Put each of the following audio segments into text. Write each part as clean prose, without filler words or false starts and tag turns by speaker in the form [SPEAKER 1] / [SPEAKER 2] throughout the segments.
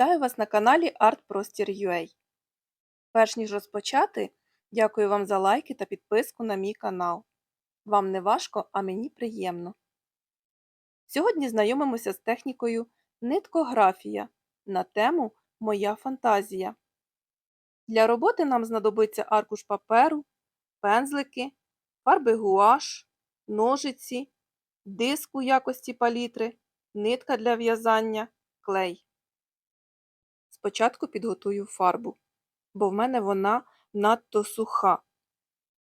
[SPEAKER 1] Вітаю вас на каналі ArtProstor.ua. Перш ніж розпочати, дякую вам за лайки та підписку на мій канал. Вам не важко, а мені приємно. Сьогодні знайомимося з технікою ниткографія на тему «Моя фантазія». Для роботи нам знадобиться аркуш паперу, пензлики, фарби гуаш, ножиці, диск у якості палітри, нитка для в'язання, клей. Спочатку підготую фарбу, бо в мене вона надто суха.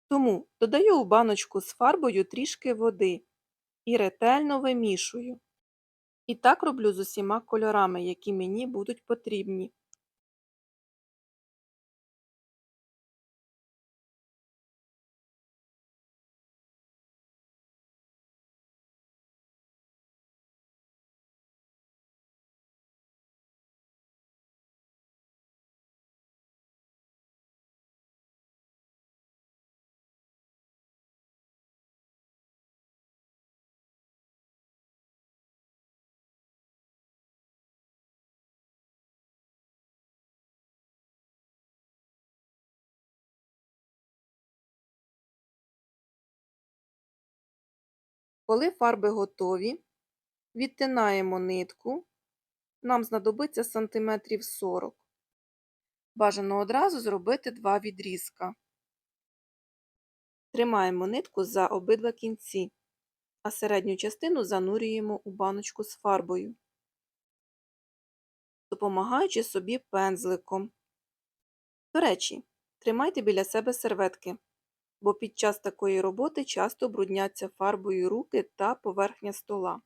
[SPEAKER 1] Тому додаю у баночку з фарбою трішки води і ретельно вимішую. І так роблю з усіма кольорами, які мені будуть потрібні. Коли фарби готові, відтинаємо нитку, нам знадобиться сантиметрів 40. Бажано одразу зробити 2 відрізка. Тримаємо нитку за обидва кінці, а середню частину занурюємо у баночку з фарбою, допомагаючи собі пензликом. До речі, тримайте біля себе серветки, бо під час такої роботи часто брудняться фарбою руки та поверхня стола.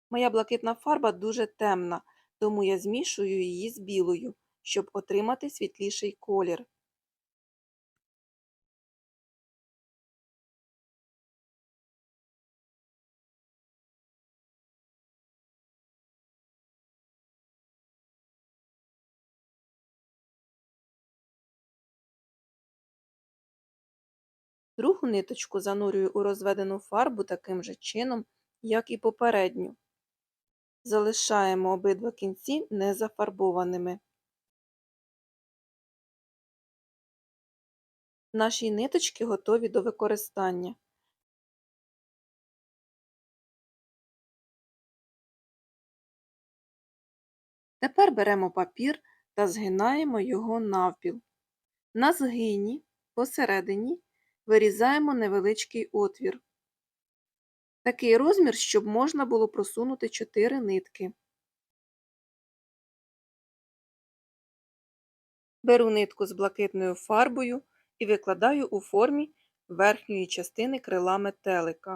[SPEAKER 1] Моя блакитна фарба дуже темна, тому я змішую її з білою, щоб отримати світліший колір. Другу ниточку занурюю у розведену фарбу таким же чином, як і попередню. Залишаємо обидва кінці незафарбованими. Наші ниточки готові до використання. Тепер беремо папір та згинаємо його навпіл. На згині посередині вирізаємо невеличкий отвір. Такий розмір, щоб можна було просунути 4 нитки. Беру нитку з блакитною фарбою і викладаю у формі верхньої частини крила метелика.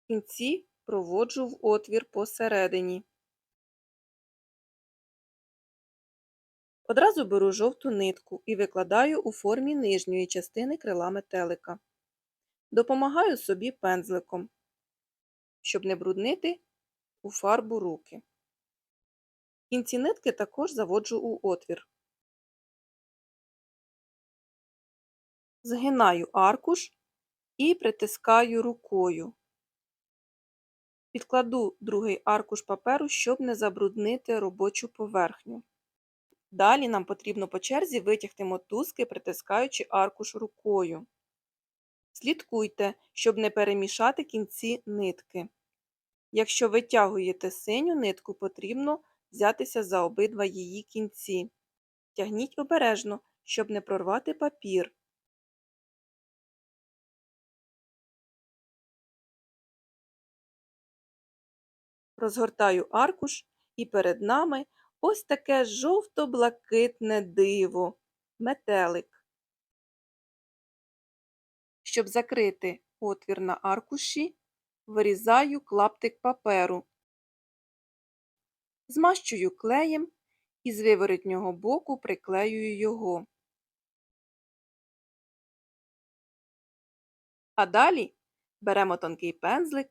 [SPEAKER 1] В кінці проводжу в отвір посередині. Одразу беру жовту нитку і викладаю у формі нижньої частини крила метелика. Допомагаю собі пензликом, щоб не бруднити у фарбу руки. Кінці нитки також заводжу у отвір. Згинаю аркуш і притискаю рукою. Підкладу другий аркуш паперу, щоб не забруднити робочу поверхню. Далі нам потрібно по черзі витягти мотузки, притискаючи аркуш рукою. Слідкуйте, щоб не перемішати кінці нитки. Якщо витягуєте синю нитку, потрібно взятися за обидва її кінці. Тягніть обережно, щоб не прорвати папір. Розгортаю аркуш і перед нами ось таке жовто-блакитне диво – метелик. Щоб закрити отвір на аркуші, вирізаю клаптик паперу. Змащую клеєм і з виворотнього боку приклеюю його. А далі беремо тонкий пензлик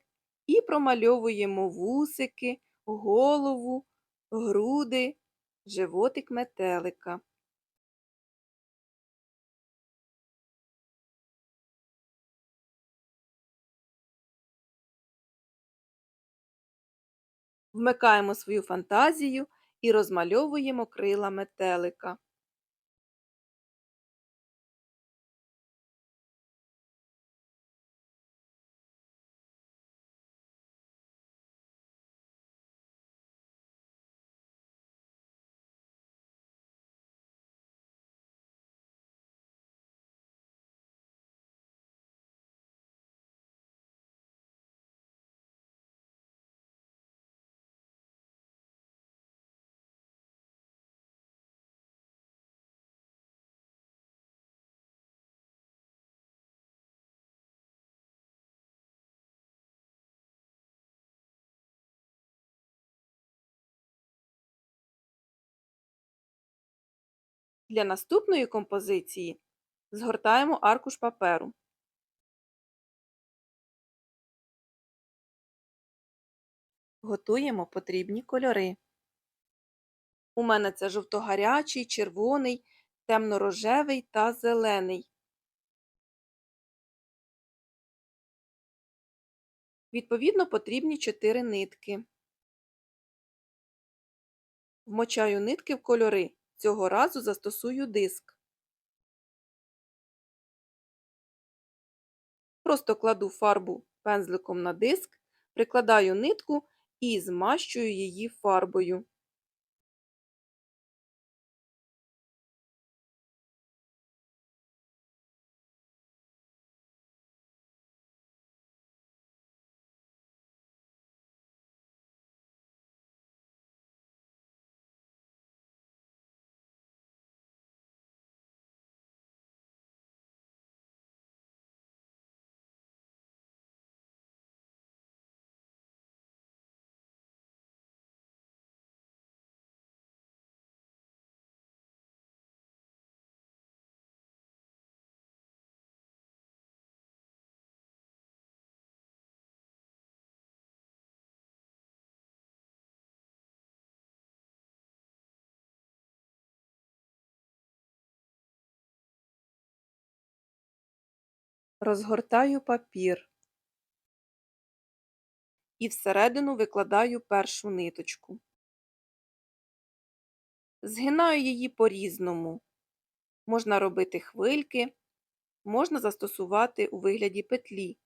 [SPEAKER 1] і промальовуємо вусики, голову, груди, животик метелика. Вмикаємо свою фантазію і розмальовуємо крила метелика. Для наступної композиції згортаємо аркуш паперу. Готуємо потрібні кольори. У мене це жовто-гарячий, червоний, темно-рожевий та зелений. Відповідно, потрібні 4 нитки. Вмочаю нитки в кольори. Цього разу застосую диск. Просто кладу фарбу пензликом на диск, прикладаю нитку і змащую її фарбою. Розгортаю папір і всередину викладаю першу ниточку. Згинаю її по-різному. Можна робити хвильки, можна застосувати у вигляді петлі.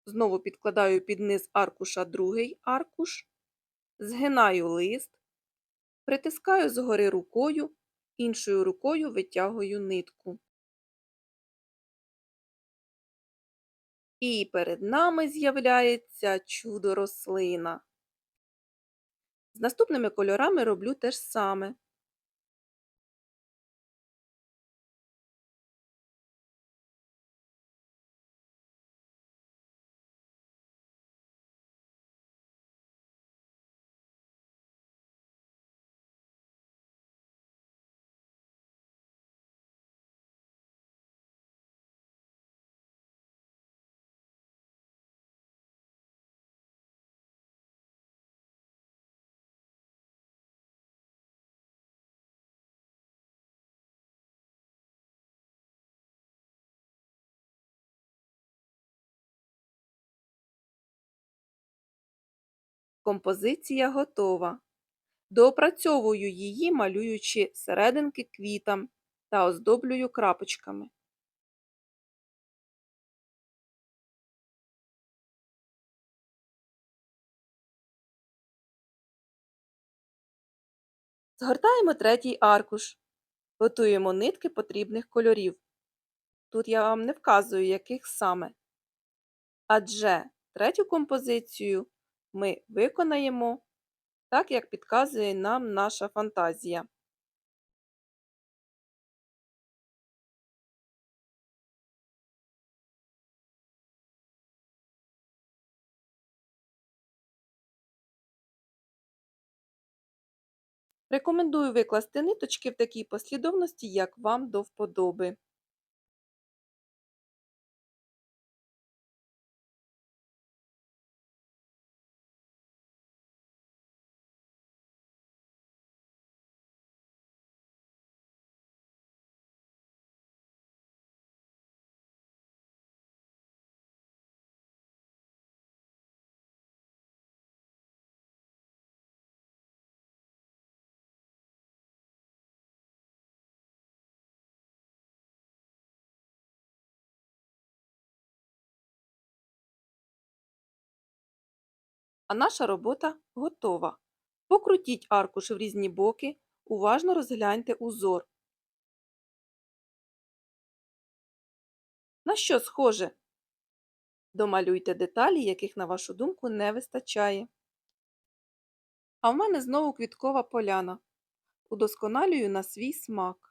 [SPEAKER 1] Знову підкладаю під низ аркуша другий аркуш, згинаю лист, притискаю згори рукою, іншою рукою витягую нитку. І перед нами з'являється чудо-рослина. З наступними кольорами роблю те ж саме. Композиція готова. Доопрацьовую її, малюючи серединки квітам та оздоблюю крапочками. Згортаємо третій аркуш. Готуємо нитки потрібних кольорів. Тут я вам не вказую, яких саме. Адже третю композицію ми виконаємо так, як підказує нам наша фантазія. Рекомендую викласти ниточки в такій послідовності, як вам до вподоби. А наша робота готова. Покрутіть аркуш в різні боки, уважно розгляньте узор. На що схоже? Домалюйте деталі, яких, на вашу думку, не вистачає. А в мене знову квіткова поляна. Удосконалюю на свій смак.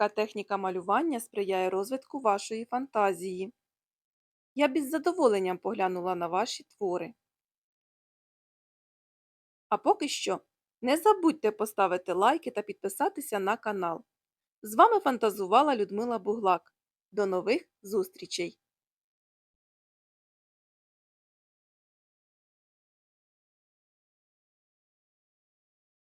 [SPEAKER 1] Така техніка малювання сприяє розвитку вашої фантазії. Я б із задоволенням поглянула на ваші твори. А поки що, не забудьте поставити лайки та підписатися на канал. З вами фантазувала Людмила Буглак. До нових зустрічей!